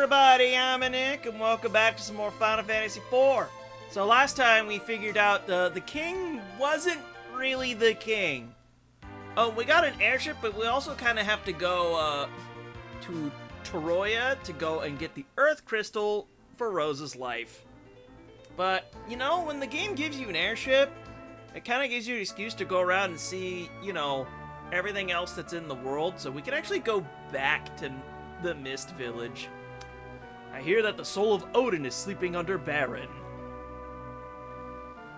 everybody, I'm Nick, and welcome back to some more Final Fantasy IV. So last time we figured out the king wasn't really the king. Oh, we got an airship, but we also kind of have to go to Toroya to go and get the Earth Crystal for Rose's life. But, you know, when the game gives you an airship, it kind of gives you an excuse to go around and see, you know, everything else that's in the world, so we can actually go back to the Mist Village. I hear that the soul of Odin is sleeping under Baron.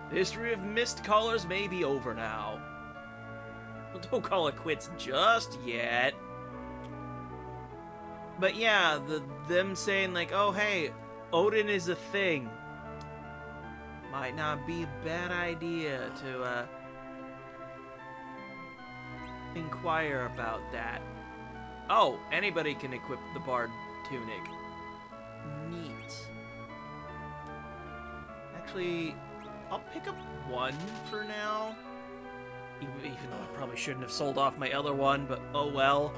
The history of Mist Callers may be over now. Well, don't call it quits just yet. But yeah, them saying like, oh hey, Odin is a thing. Might not be a bad idea to inquire about that. Oh, anybody can equip the Bard Tunic. Neat. Actually, I'll pick up one for now. Even though I probably shouldn't have sold off my other one, but oh well.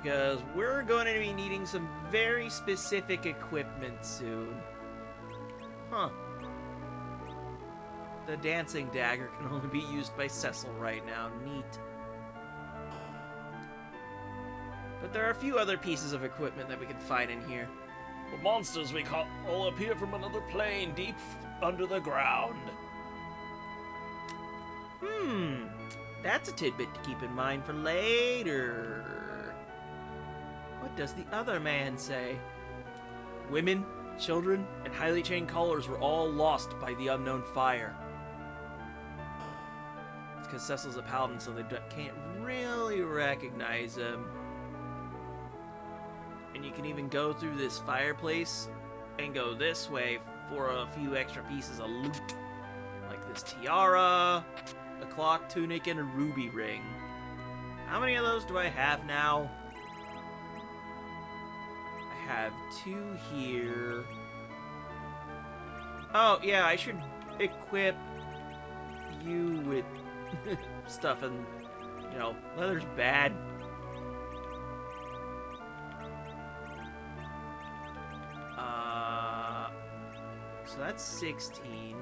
Because we're going to be needing some very specific equipment soon. Huh. The dancing dagger can only be used by Cecil right now. Neat. But there are a few other pieces of equipment that we can find in here. The monsters we caught all appear from another plane deep under the ground. That's a tidbit to keep in mind for later. What does the other man say? Women, children, and highly trained callers were all lost by the unknown fire. It's because Cecil's a paladin, so they can't really recognize him. And you can even go through this fireplace and go this way for a few extra pieces of loot. Like this tiara, a clock tunic, and a ruby ring. How many of those do I have now? I have 2 here. Oh, yeah, I should equip you with stuff, and, you know, leather's bad. So that's 16.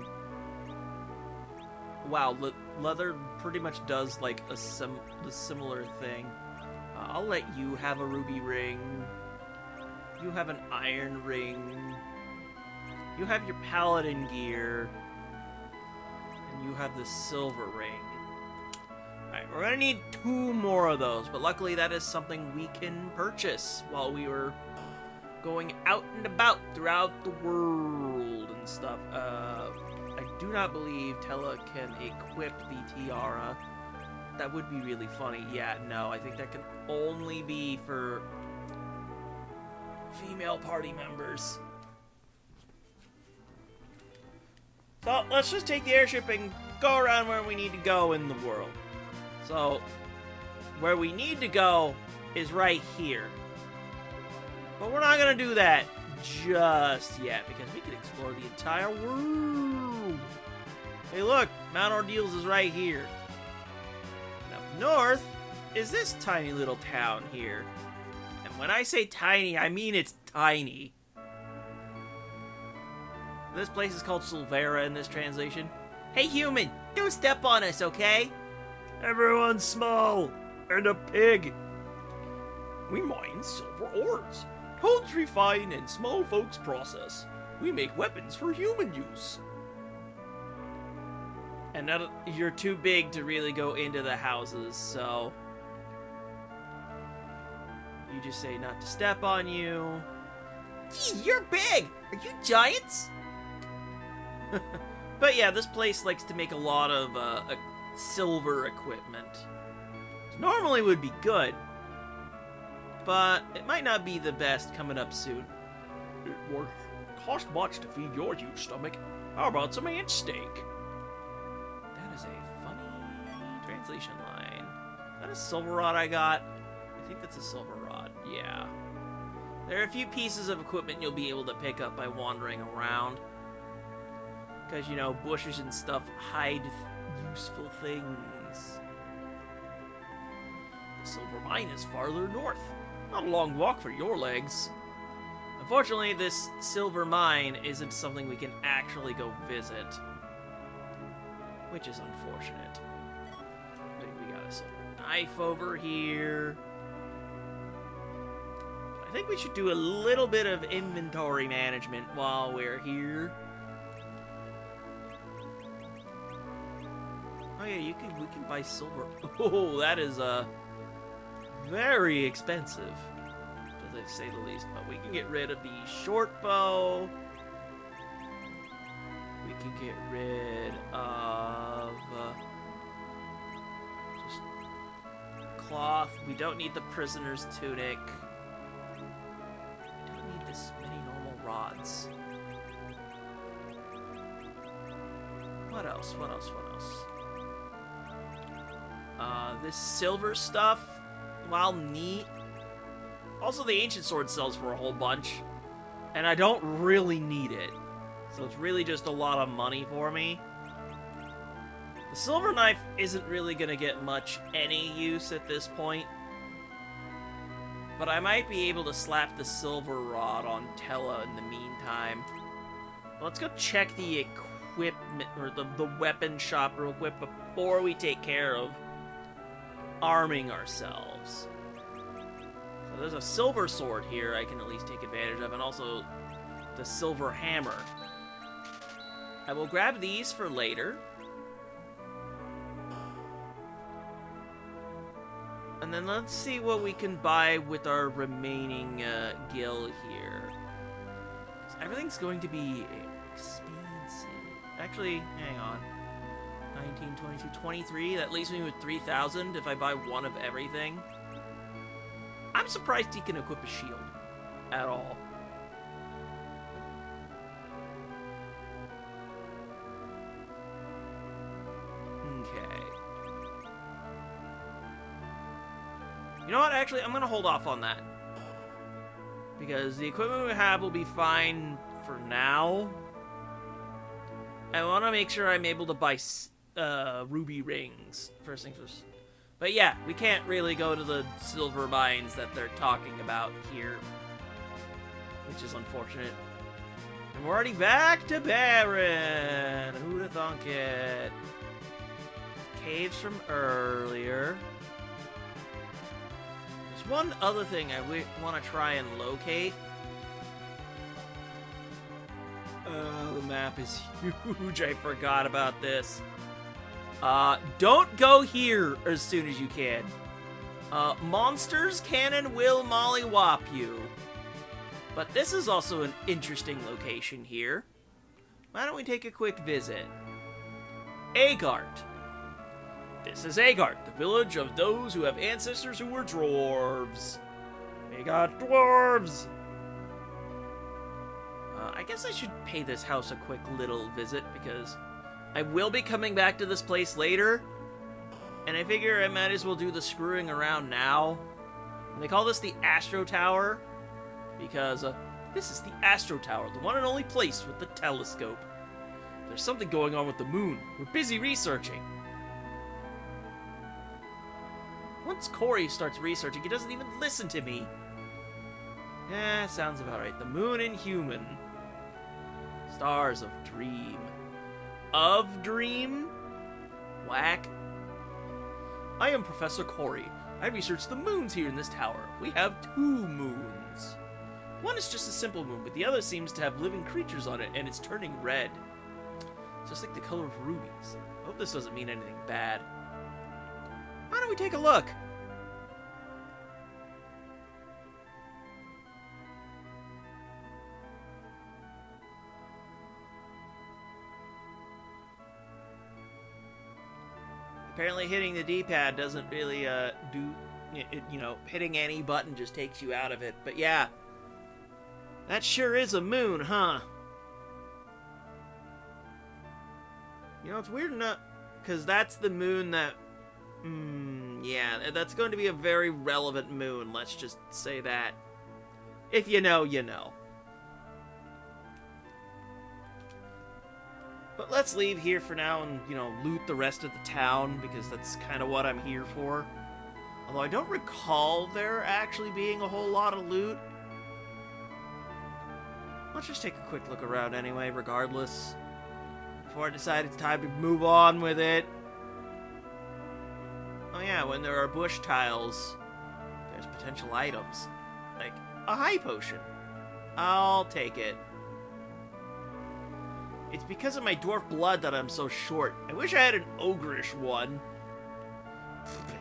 Wow, leather pretty much does like a similar thing. I'll let you have a ruby ring. You have an iron ring. You have your paladin gear. And you have the silver ring. Alright, we're gonna need 2 more of those, but luckily that is something we can purchase while we were going out and about throughout the world and stuff. I do not believe Tella can equip the tiara. That would be really funny. Yeah, no, I think that can only be for female party members. So, let's just take the airship and go around where we need to go in the world. So, where we need to go is right here. But we're not going to do that just yet, because we can explore the entire world. Hey look, Mount Ordeals is right here. And up north is this tiny little town here. And when I say tiny, I mean it's tiny. This place is called Silvera in this translation. Hey human, don't step on us, okay? Everyone's small, and a pig. We mine silver ores. Toads refine and small folks process. We make weapons for human use. And you're too big to really go into the houses, so you just say not to step on you. Gee, you're big! Are you giants? But yeah, this place likes to make a lot of silver equipment. Normally would be good, but it might not be the best coming up soon. It won't cost much to feed your huge stomach. How about some ant steak? That is a funny translation line. Is that a silver rod I got? I think that's a silver rod, yeah. There are a few pieces of equipment you'll be able to pick up by wandering around. Because, you know, bushes and stuff hide useful things. The silver mine is farther north. Not a long walk for your legs. Unfortunately, this silver mine isn't something we can actually go visit. Which is unfortunate. Wait, we got a silver knife over here. I think we should do a little bit of inventory management while we're here. Oh yeah, we can buy silver. Oh, that is very expensive, to say the least. But we can get rid of the short bow. We can get rid of just cloth. We don't need the prisoner's tunic. We don't need this many normal rods. What else? What else? What else? This silver stuff, while neat, also the ancient sword sells for a whole bunch, and I don't really need it, so it's really just a lot of money for me. The silver knife isn't really gonna get much any use at this point, but I might be able to slap the silver rod on Tella in the meantime. Let's go check the equipment, or the weapon shop real quick before we take care of arming ourselves. So there's a silver sword here I can at least take advantage of, and also the silver hammer. I will grab these for later. And then let's see what we can buy with our remaining gil here. So everything's going to be expensive. Actually, hang on. 19, 22, 23. That leaves me with 3,000 if I buy one of everything. I'm surprised he can equip a shield at all. Okay. You know what? Actually, I'm going to hold off on that. Because the equipment we have will be fine for now. I want to make sure I'm able to buy ruby rings, first thing first. But yeah, we can't really go to the silver mines that they're talking about here, which is unfortunate. And we're already back to Baron. Who'da thunk it? Caves from earlier. There's one other thing I want to try and locate. The map is huge. I forgot about this. Don't go here as soon as you can. Monsters can and will mollywop you. But this is also an interesting location here. Why don't we take a quick visit? Agart. This is Agart, the village of those who have ancestors who were dwarves. We got dwarves! I guess I should pay this house a quick little visit, because I will be coming back to this place later, and I figure I might as well do the screwing around now. And they call this the Astro Tower, because this is the Astro Tower, the one and only place with the telescope. There's something going on with the moon. We're busy researching. Once Corey starts researching, he doesn't even listen to me. Yeah, sounds about right. The moon and human. Stars of dream. Of dream? Whack. I am Professor Corey. I research the moons here in this tower. We have 2 moons. One is just a simple moon, but the other seems to have living creatures on it, and it's turning red. Just like the color of rubies. I hope this doesn't mean anything bad. Why don't we take a look? Apparently hitting the D-pad doesn't really do, you know, hitting any button just takes you out of it. But yeah, that sure is a moon, huh? You know, it's weird enough, because that's the moon that, yeah, that's going to be a very relevant moon, let's just say that. If you know, you know. But let's leave here for now and, you know, loot the rest of the town, because that's kind of what I'm here for. Although I don't recall there actually being a whole lot of loot. Let's just take a quick look around anyway, regardless. Before I decide it's time to move on with it. Oh yeah, when there are bush tiles, there's potential items. Like a high potion. I'll take it. It's because of my dwarf blood that I'm so short. I wish I had an ogreish one.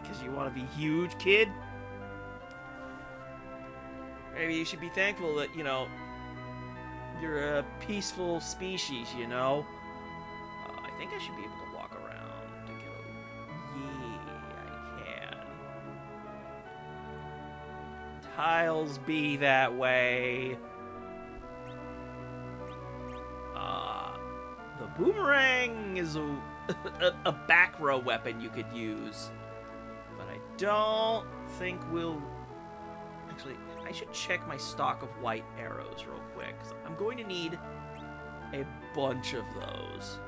Because you want to be huge, kid? Maybe you should be thankful that, you know, you're a peaceful species, you know? I think I should be able to walk around to get over. Yeah, I can. Tiles be that way. The boomerang is a back row weapon you could use. But I don't think we'll... Actually, I should check my stock of white arrows real quick. 'Cause I'm going to need a bunch of those.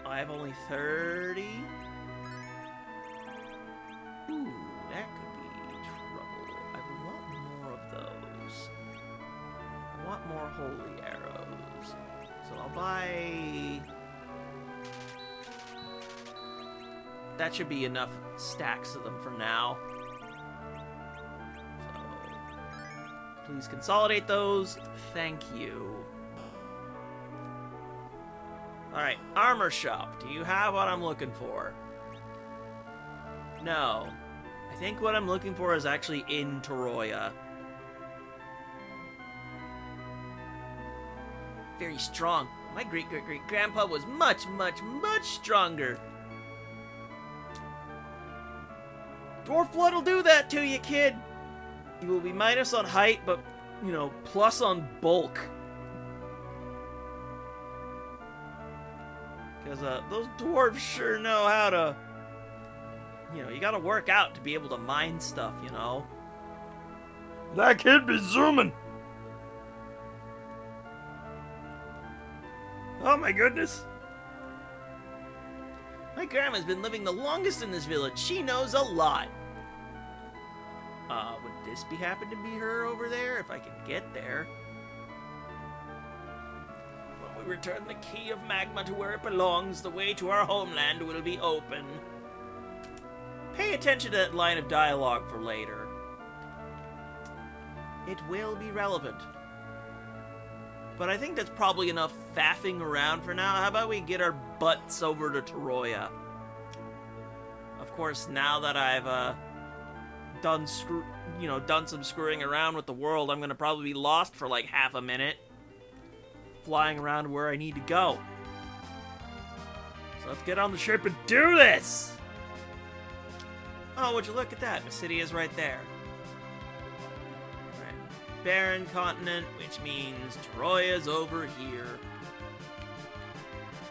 I have only 30. Ooh, that could be trouble. I want more of those. I want more holy arrows. So I'll buy... That should be enough stacks of them for now. So, please consolidate those. Thank you. Alright, armor shop. Do you have what I'm looking for? No. I think what I'm looking for is actually in Toroya. Very strong. My great-great-great-grandpa was much, much, much stronger. Dwarf blood will do that to you, kid. You will be minus on height, but, you know, plus on bulk. Because those dwarves sure know how to... You know, you gotta work out to be able to mine stuff, you know? That kid be zooming! Oh my goodness! My grandma's been living the longest in this village. She knows a lot. Would this happen to be her over there, if I can get there? When we return the key of magma to where it belongs, the way to our homeland will be open. Pay attention to that line of dialogue for later. It will be relevant. But I think that's probably enough faffing around for now. How about we get our butts over to Toroya? Of course, now that I've done some screwing around with the world, I'm gonna probably be lost for like half a minute, flying around where I need to go. So let's get on the ship and do this! Oh, would you look at that? The city is right there. Barren continent, which means Toroya's over here.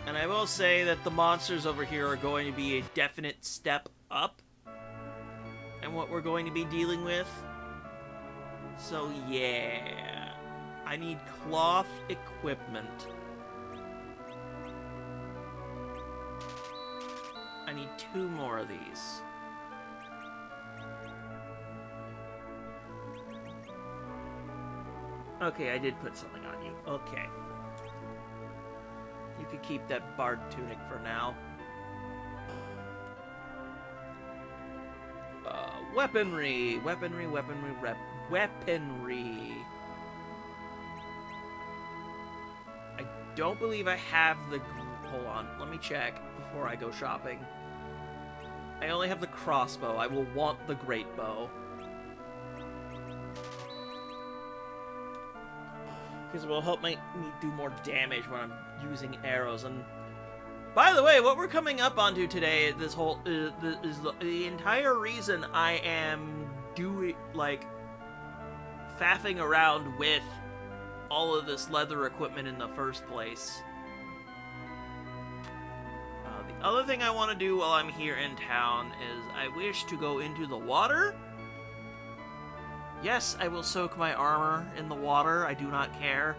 And I will say that the monsters over here are going to be a definite step up in what we're going to be dealing with. So yeah, I need cloth equipment. I need 2 more of these. Okay, I did put something on you. Okay. You could keep that bard tunic for now. Weaponry. Weaponry. I don't believe I have the... Hold on. Let me check before I go shopping. I only have the crossbow. I will want the great bow. Because it will help me do more damage when I'm using arrows. And by the way, what we're coming up onto today, this whole is the entire reason I am doing, like, faffing around with all of this leather equipment in the first place. The other thing I want to do while I'm here in town is I wish to go into the water. Yes, I will soak my armor in the water. I do not care.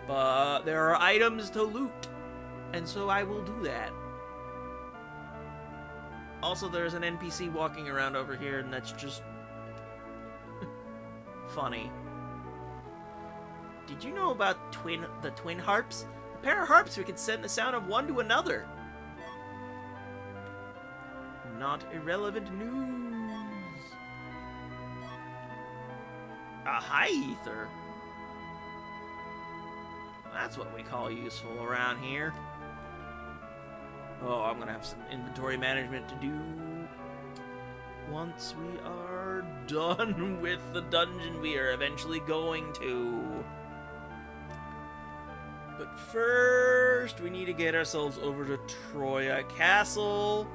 But there are items to loot, and so I will do that. Also, there's an NPC walking around over here, and that's just funny. Did you know about the twin harps? A pair of harps we can send the sound of one to another. Not irrelevant news. A high ether. That's what we call useful around here. Oh, I'm gonna have some inventory management to do once we are done with the dungeon we are eventually going to. But first, we need to get ourselves over to Troya Castle,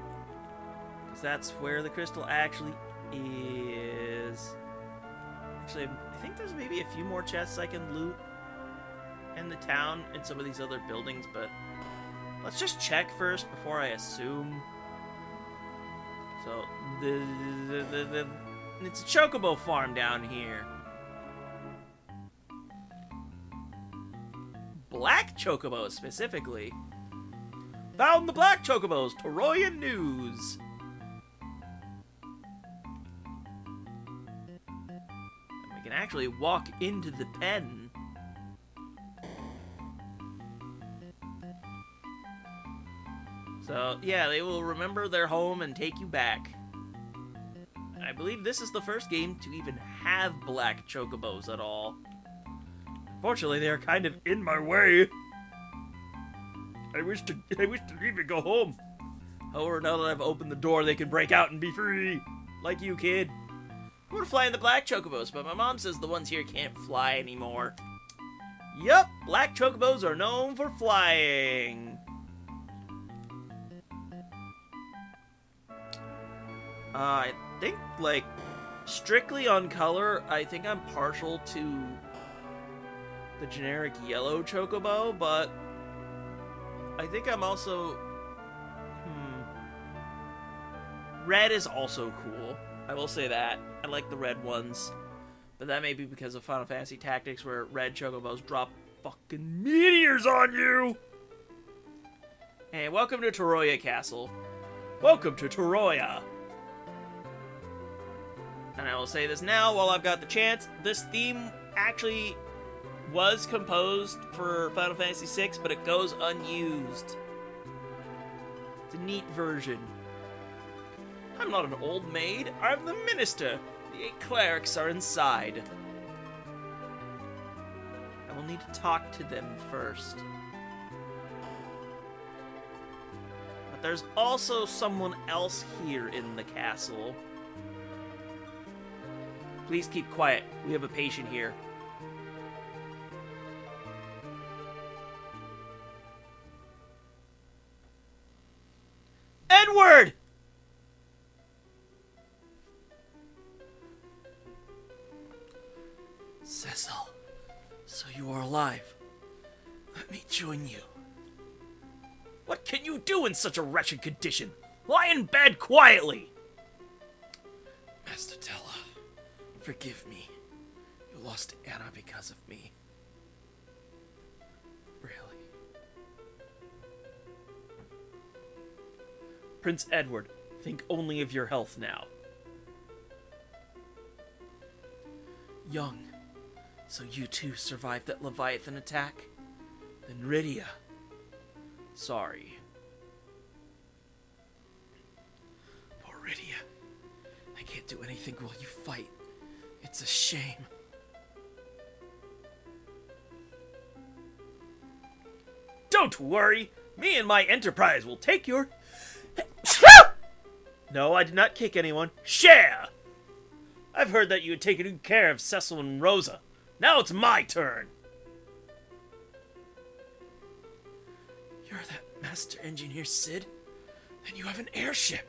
because that's where the crystal actually is. Actually, I think there's maybe a few more chests I can loot in the town and some of these other buildings, but let's just check first before I assume. So, it's a chocobo farm down here. Black chocobos, specifically. Found the black chocobos, Toroyan News. And we can actually walk into the pen. So, yeah, they will remember their home and take you back. I believe this is the first game to even have black chocobos at all. Unfortunately, they are kind of in my way. I wish to leave and go home. However, now that I've opened the door, they can break out and be free. Like you, kid. I want to fly in the black chocobos, but my mom says the ones here can't fly anymore. Yup, black chocobos are known for flying. I think, like, strictly on color, I think I'm partial to the generic yellow chocobo, but I think I'm also... Red is also cool. I will say that. I like the red ones. But that may be because of Final Fantasy Tactics, where red chocobos drop fucking meteors on you! Hey, welcome to Troya Castle. Welcome to Troya! And I will say this now while I've got the chance. This theme actually was composed for Final Fantasy VI, but it goes unused. It's a neat version. I'm not an old maid. I'm the minister. The 8 clerics are inside. I will need to talk to them first. But there's also someone else here in the castle. Please keep quiet. We have a patient here. Edward! Cecil, so you are alive. Let me join you. What can you do in such a wretched condition? Lie in bed quietly! Master Tella, forgive me. You lost Anna because of me. Really? Prince Edward, think only of your health now. Young, so you too survived that Leviathan attack? Then Rydia. Sorry. Poor Rydia. I can't do anything while you fight. It's a shame. Don't worry! Me and my enterprise will take your... No, I did not kick anyone. Share! I've heard that you had taken good care of Cecil and Rosa. Now it's my turn! You're that master engineer, Sid? Then you have an airship!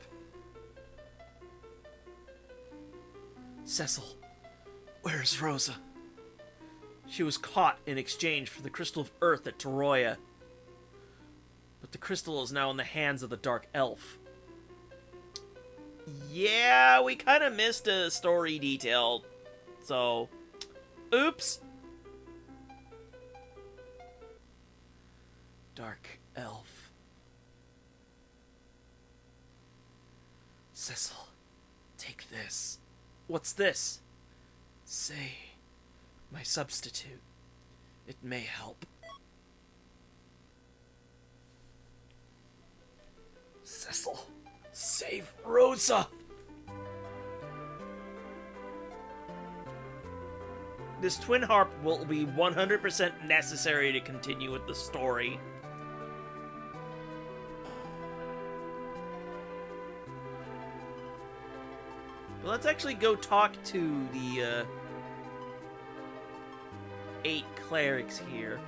Cecil, where's Rosa? She was caught in exchange for the Crystal of Earth at Troya. But the crystal is now in the hands of the Dark Elf. Yeah, we kind of missed a story detail. So, oops. Dark Elf. Cecil, take this. What's this? Say, my substitute. It may help. Cecil, save Rosa! This twin harp will be 100% necessary to continue with the story. But let's actually go talk to the 8 clerics here.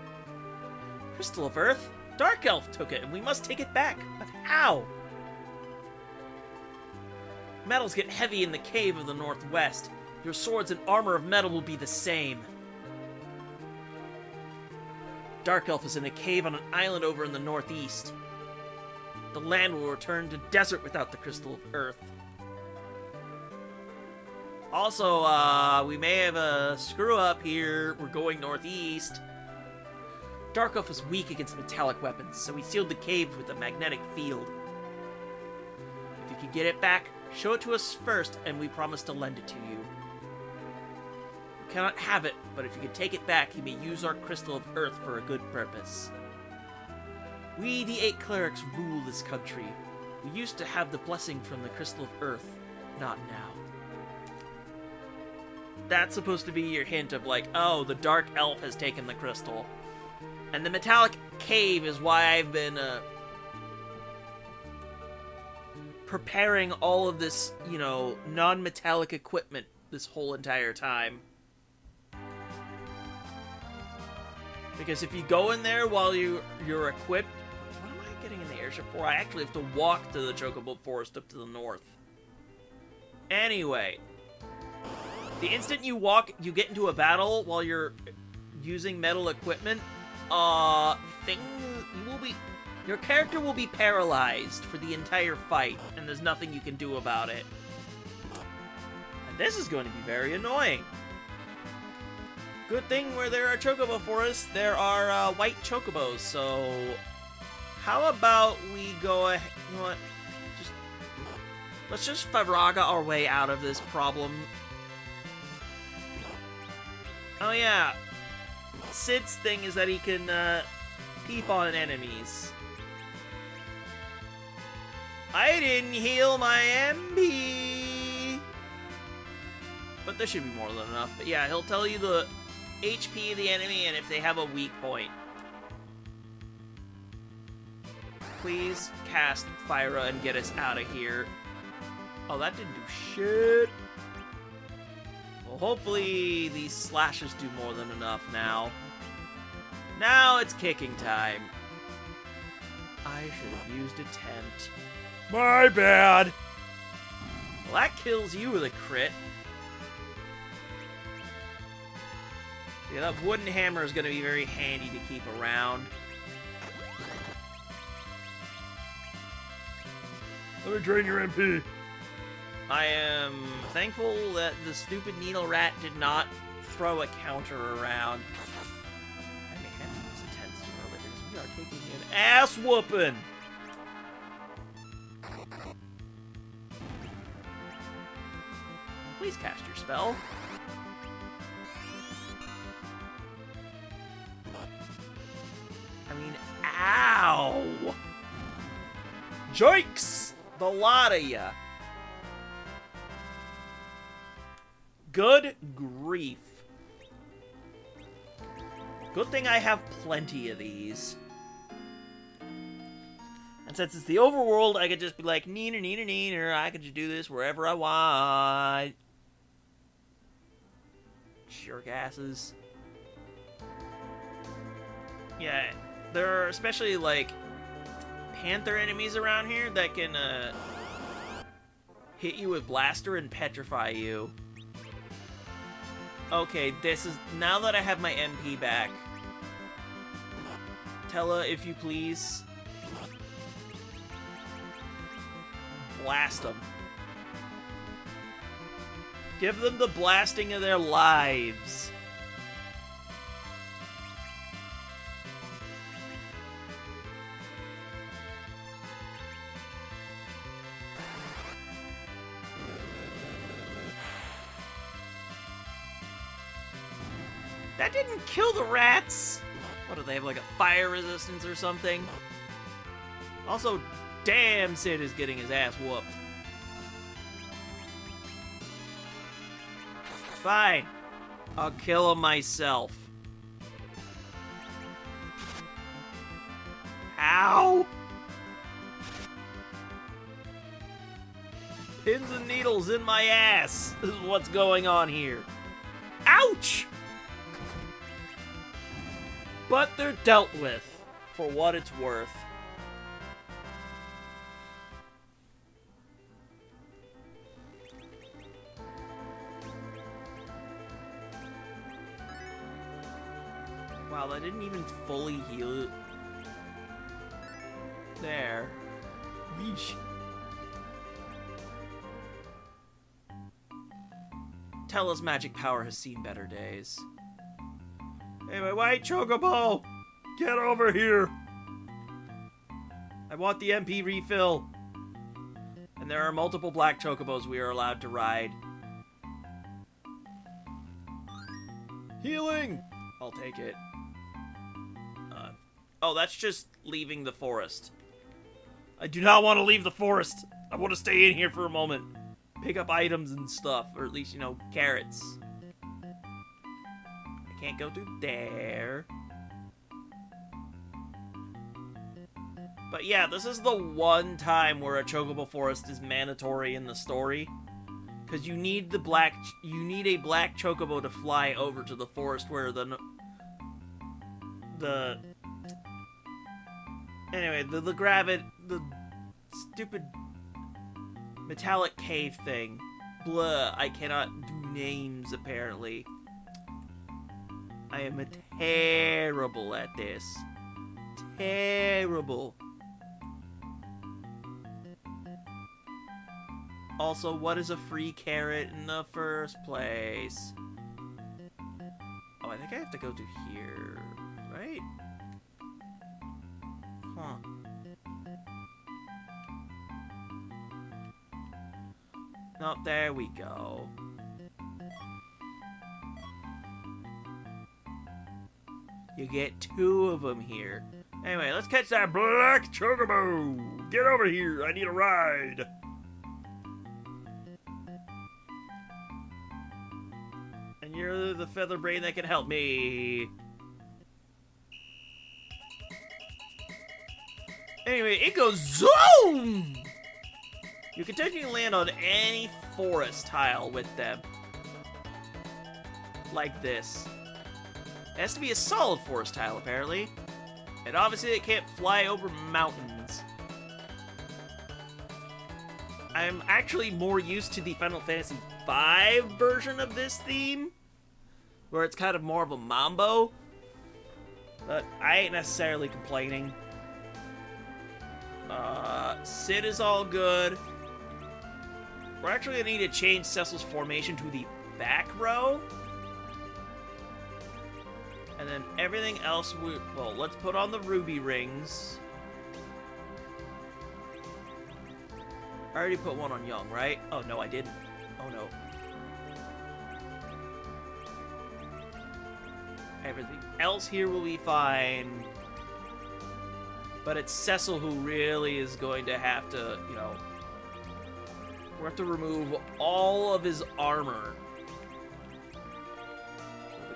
Crystal of Earth? Dark Elf took it, and we must take it back. But how? Metals get heavy in the cave of the Northwest. Your swords and armor of metal will be the same. Dark Elf is in a cave on an island over in the northeast. The land will return to desert without the Crystal of Earth. Also, we may have a screw-up here. We're going northeast. Dark Elf is weak against metallic weapons, so we sealed the cave with a magnetic field. If you can get it back, show it to us first, and we promise to lend it to you. You cannot have it, but if you can take it back, you may use our Crystal of Earth for a good purpose. We, the 8 clerics, rule this country. We used to have the blessing from the Crystal of Earth, not now. That's supposed to be your hint of like, oh, the Dark Elf has taken the crystal. And the metallic cave is why I've been preparing all of this, you know, non-metallic equipment this whole entire time. Because if you go in there while you're equipped... What am I getting in the airship for? I actually have to walk to the Chocobo Forest up to the north. Anyway. The instant you walk, you get into a battle while you're using metal equipment, your character will be paralyzed for the entire fight, and there's nothing you can do about it. And this is going to be very annoying. Good thing where there are chocobo forests, there are white chocobos, so how about we go ahead, you know what, let's just Faraga our way out of this problem. Oh yeah, Sid's thing is that he can peep on enemies. I didn't heal my MP! But this should be more than enough. But yeah, he'll tell you the HP of the enemy and if they have a weak point. Please cast Fyra and get us out of here. Oh, that didn't do shit. Well, hopefully these slashes do more than enough now. Now it's kicking time. I should have used a tent. My bad! Well, that kills you with a crit. Yeah, that wooden hammer is going to be very handy to keep around. Let me drain your MP. I am thankful that the stupid needle rat did not throw a counter around. I may have to use a tent sooner or later because we are taking an ass whooping. Please cast your spell. I mean, ow! Jokes! The lot of ya. Good grief. Good thing I have plenty of these. And since it's the overworld, I could just be like, neener, neener, neener. I could just do this wherever I want. Jerkasses. Yeah, there are especially, like, panther enemies around here that can, hit you with blaster and petrify you. Okay, this is... Now that I have my MP back... Tella, if you please... Blast them. Give them the blasting of their lives. That didn't kill the rats! What, do they have like a fire resistance or something? Also, damn, Sid is getting his ass whooped. Fine. I'll kill him myself. Ow! Pins and needles in my ass. This is what's going on here. Ouch! But they're dealt with, for what it's worth. Wow, that didn't even fully heal it. There. Yeesh. Tella's magic power has seen better days. Hey, my white chocobo! Get over here! I want the MP refill. And there are multiple black chocobos we are allowed to ride. Healing! I'll take it. Oh, that's just leaving the forest. I do not want to leave the forest. I want to stay in here for a moment. Pick up items and stuff. Or at least, you know, carrots. I can't go through there. But yeah, this is the one time where a chocobo forest is mandatory in the story. Because you need a black chocobo to fly over to the forest where the stupid metallic cave thing. Blah, I cannot do names, apparently. I am terrible at this. Terrible. Also, what is a free carrot in the first place? Oh, I think I have to go to here, right? Huh. No, there we go. You get 2 of them here. Anyway, let's catch that black chocobo! Get over here, I need a ride! And you're the feather brain that can help me. Anyway, it goes zoom! You can technically land on any forest tile with them. Like this. It has to be a solid forest tile, apparently. And obviously it can't fly over mountains. I'm actually more used to the Final Fantasy V version of this theme, where it's kind of more of a mambo. But I ain't necessarily complaining. Sid is all good. We're actually gonna need to change Cecil's formation to the back row. And then everything else, well, let's put on the ruby rings. I already put one on Young, right? Oh, no, I didn't. Oh, no. Everything else here will be fine. But it's Cecil who really is going to have to, you know... we have to remove all of his armor.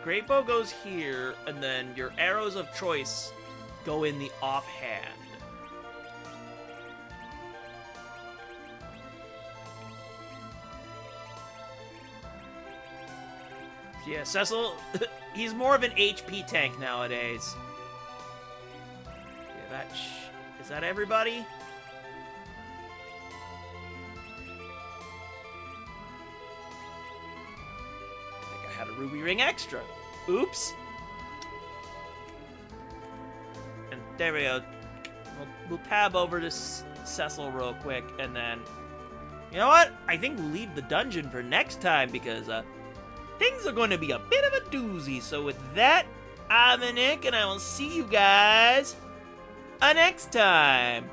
Great bow goes here, and then your arrows of choice go in the offhand. Yeah, Cecil, he's more of an HP tank nowadays. Yeah, is that everybody? Had a ruby ring extra. Oops. And there we go. We'll tab over to Cecil real quick, and then... you know what? I think we'll leave the dungeon for next time, because things are going to be a bit of a doozy. So with that, I'm Nick, and I will see you guys next time.